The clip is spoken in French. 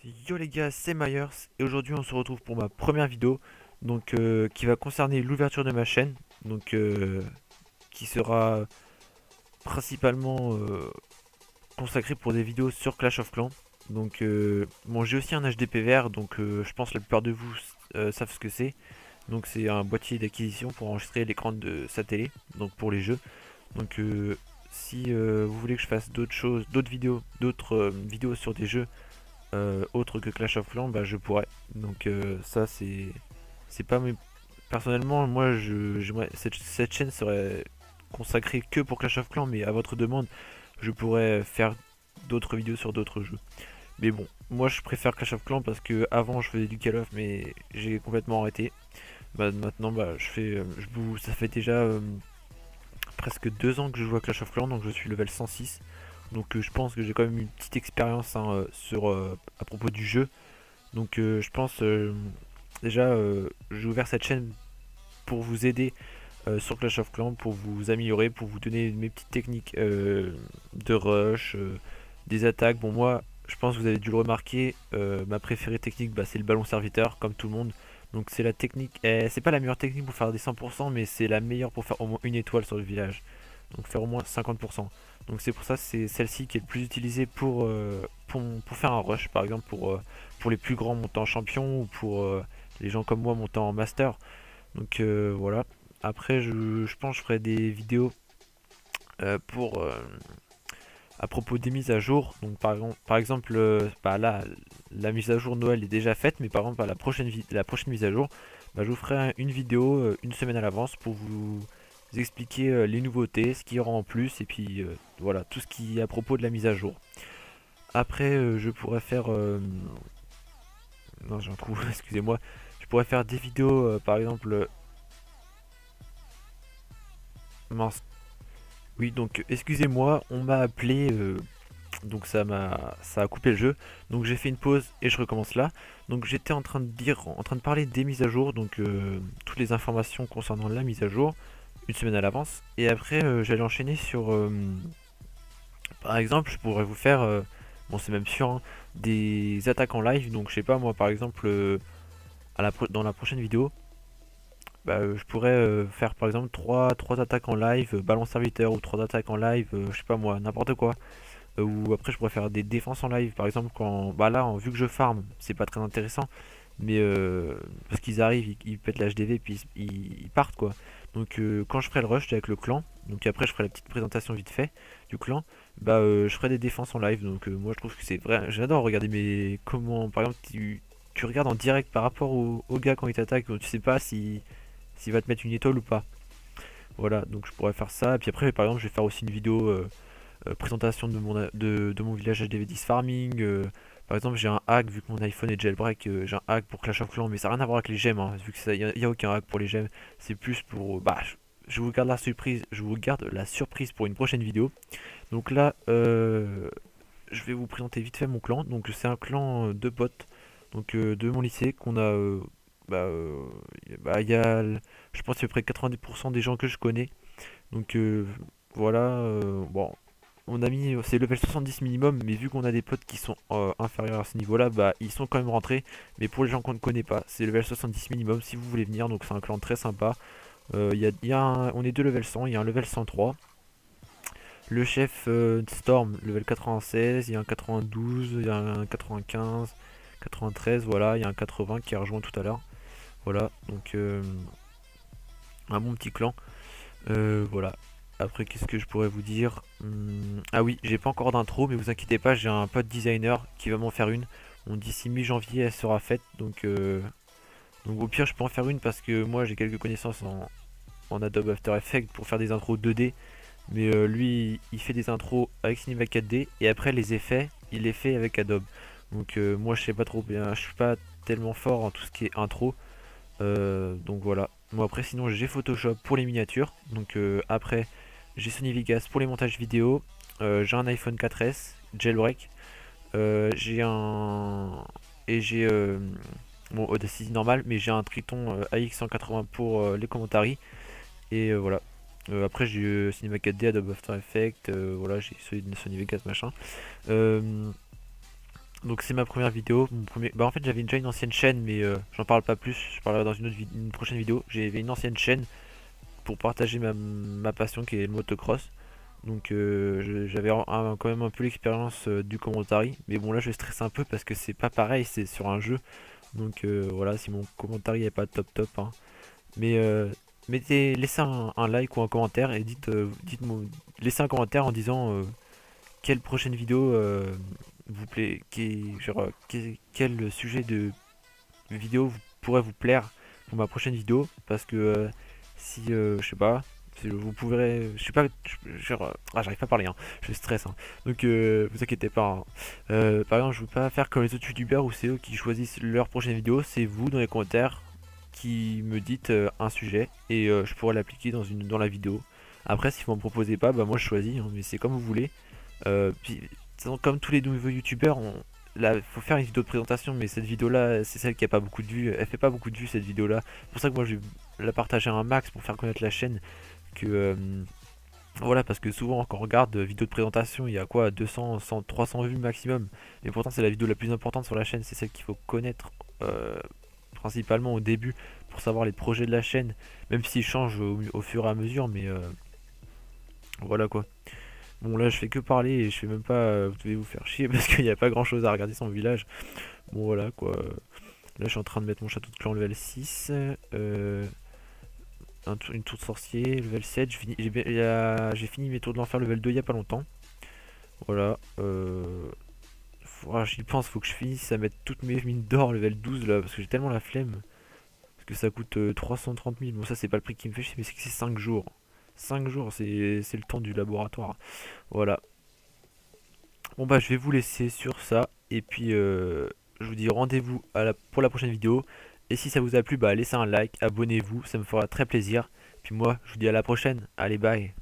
Yo les gars, c'est Myers et aujourd'hui on se retrouve pour ma première vidéo qui va concerner l'ouverture de ma chaîne qui sera principalement consacrée pour des vidéos sur Clash of Clans. Bon, j'ai aussi un HDPVR je pense que la plupart de vous savent ce que c'est. Donc c'est un boîtier d'acquisition pour enregistrer l'écran de sa télé, donc pour les jeux. Donc si vous voulez que je fasse d'autres choses, d'autres vidéos sur des jeux autre que Clash of Clans, bah je pourrais. Ça c'est pas mes... Personnellement, moi j'aimerais cette chaîne serait consacrée que pour Clash of Clans, mais à votre demande, je pourrais faire d'autres vidéos sur d'autres jeux. Mais bon, moi je préfère Clash of Clans parce que avant je faisais du Call of, mais j'ai complètement arrêté. Bah, maintenant bah je fais ça fait déjà presque 2 ans que je joue à Clash of Clans, donc je suis level 106. Je pense que j'ai quand même une petite expérience hein, à propos du jeu. Je pense déjà j'ai ouvert cette chaîne pour vous aider sur Clash of Clans, pour vous améliorer, pour vous donner mes petites techniques de rush, des attaques. Bon moi je pense que vous avez dû le remarquer, ma préférée technique bah, c'est le ballon serviteur comme tout le monde. Donc c'est la technique, c'est pas la meilleure technique pour faire des 100% mais c'est la meilleure pour faire au moins une étoile sur le village. Donc faire au moins 50%. Donc c'est pour ça que c'est celle-ci qui est le plus utilisée pour faire un rush par exemple pour les plus grands montants champion ou pour les gens comme moi montant en master. Voilà. Après je pense que je ferai des vidéos pour à propos des mises à jour. Donc par exemple bah là la mise à jour Noël est déjà faite, mais par exemple à la prochaine mise à jour, bah, je vous ferai une vidéo une semaine à l'avance pour vous expliquer les nouveautés, ce qu'il y aura en plus et puis voilà tout ce qui est à propos de la mise à jour. Après je pourrais faire non j'ai un trou excusez-moi, je pourrais faire des vidéos par exemple mince. Oui, donc excusez-moi, on m'a appelé, donc ça a coupé le jeu. Donc j'ai fait une pause et je recommence là. Donc j'étais en train de parler des mises à jour, toutes les informations concernant la mise à jour, une semaine à l'avance. Et après j'allais enchaîner sur, par exemple, je pourrais vous faire, bon c'est même sûr, hein, des attaques en live. Donc je sais pas moi, par exemple, dans la prochaine vidéo bah, je pourrais faire par exemple trois attaques en live, ballon serviteur ou 3 attaques en live, je sais pas moi, n'importe quoi. Ou après je pourrais faire des défenses en live, par exemple quand bah là vu que je farm, c'est pas très intéressant, mais parce qu'ils arrivent, ils pètent l'HDV puis ils partent quoi. Quand je ferai le rush avec le clan, donc après je ferai la petite présentation vite fait du clan, bah je ferai des défenses en live. Moi je trouve que c'est vrai, j'adore regarder mais comment par exemple tu regardes en direct par rapport au gars quand il t'attaque, tu sais pas si s'il va te mettre une étoile ou pas. Voilà, donc je pourrais faire ça. Et puis après, par exemple, je vais faire aussi une vidéo présentation de mon village HDV10 farming. Par exemple, j'ai un hack, vu que mon iPhone est jailbreak, j'ai un hack pour Clash of Clans, mais ça n'a rien à voir avec les gemmes, hein, vu que ça, y a aucun hack pour les gemmes. C'est plus pour, bah, je vous garde la surprise, pour une prochaine vidéo. Donc là, je vais vous présenter vite fait mon clan. Donc c'est un clan de potes, de mon lycée qu'on a bah, euh, il y a, je pense, à peu près 90% des gens que je connais. Donc voilà, bon, on a mis, c'est level 70 minimum, mais vu qu'on a des potes qui sont inférieurs à ce niveau-là, bah ils sont quand même rentrés. Mais pour les gens qu'on ne connaît pas, c'est level 70 minimum si vous voulez venir. Donc c'est un clan très sympa. On est deux level 100, il y a un level 103. Le chef Storm, level 96, il y a un 92, il y a un 95, 93, voilà, il y a un 80 qui a rejoint tout à l'heure. Voilà, un bon petit clan. Voilà. Après, qu'est-ce que je pourrais vous dire? Ah oui, j'ai pas encore d'intro, mais vous inquiétez pas, j'ai un pote designer qui va m'en faire une. On d'ici mi-janvier, elle sera faite. Donc au pire, je peux en faire une parce que moi j'ai quelques connaissances en Adobe After Effects pour faire des intros 2D. Mais lui, il fait des intros avec Cinema 4D et après les effets, il les fait avec Adobe. Moi, je sais pas trop bien, je suis pas tellement fort en tout ce qui est intro. Donc voilà. Moi après sinon j'ai Photoshop pour les miniatures. Après j'ai Sony Vegas pour les montages vidéo. J'ai un iPhone 4S jailbreak. J'ai un et j'ai bon Audacity normal, mais j'ai un Triton AX180 pour les commentaires. Et voilà. Après j'ai Cinema 4D, Adobe After Effects, voilà j'ai Sony Vegas machin. Euh, Donc c'est ma première vidéo, mon premier... Bah en fait j'avais déjà une ancienne chaîne mais j'en parle pas plus, je parlerai dans une prochaine vidéo. J'avais une ancienne chaîne pour partager ma passion qui est le motocross. Donc j'avais quand même un peu l'expérience du commentary. Mais bon là je stresse un peu parce que c'est pas pareil, c'est sur un jeu. Donc voilà, si mon commentary est pas top top, hein. Mais laissez un like ou un commentaire et dites-moi, laissez un commentaire en disant quelle prochaine vidéo vous plaît, quel sujet de vidéo pourrait vous plaire pour ma prochaine vidéo. Parce que si, je sais pas, si vous pourrez, je sais pas, j'arrive pas à parler, hein, je stresse, hein. Donc vous inquiétez pas, hein. Par exemple, je veux pas faire comme les autres youtubeurs où c'est eux qui choisissent leur prochaine vidéo, c'est vous dans les commentaires qui me dites un sujet et je pourrais l'appliquer dans la vidéo. Après, si vous m'en proposez pas, bah moi je choisis, hein, mais c'est comme vous voulez. Puis, comme tous les nouveaux youtubeurs, là, faut faire une vidéo de présentation, mais cette vidéo là, c'est celle qui a pas beaucoup de vues. Elle fait pas beaucoup de vues cette vidéo là. C'est pour ça que moi je vais la partager un max pour faire connaître la chaîne. Que voilà, parce que souvent quand on regarde vidéo de présentation, il y a quoi, 200, 100, 300 vues maximum. Et pourtant, c'est la vidéo la plus importante sur la chaîne. C'est celle qu'il faut connaître principalement au début pour savoir les projets de la chaîne, même s'ils changent au fur et à mesure. Mais voilà quoi. Bon là je fais que parler et je fais même pas, vous devez vous faire chier parce qu'il n'y a pas grand chose à regarder sur mon village. Bon voilà quoi. Là je suis en train de mettre mon château de clan level 6. Une tour de sorcier, level 7. J'ai fini mes tours de l'enfer level 2 il y a pas longtemps. Voilà. J'y pense, faut que je finisse à mettre toutes mes mines d'or level 12 là parce que j'ai tellement la flemme. Parce que ça coûte 330 000. Bon ça c'est pas le prix qui me fait chier mais c'est que c'est 5 jours. 5 jours c'est le temps du laboratoire. Voilà. Bon bah je vais vous laisser sur ça et puis je vous dis rendez-vous pour la prochaine vidéo. Et si ça vous a plu, bah laissez un like, abonnez-vous, ça me fera très plaisir. Puis moi je vous dis à la prochaine, allez bye.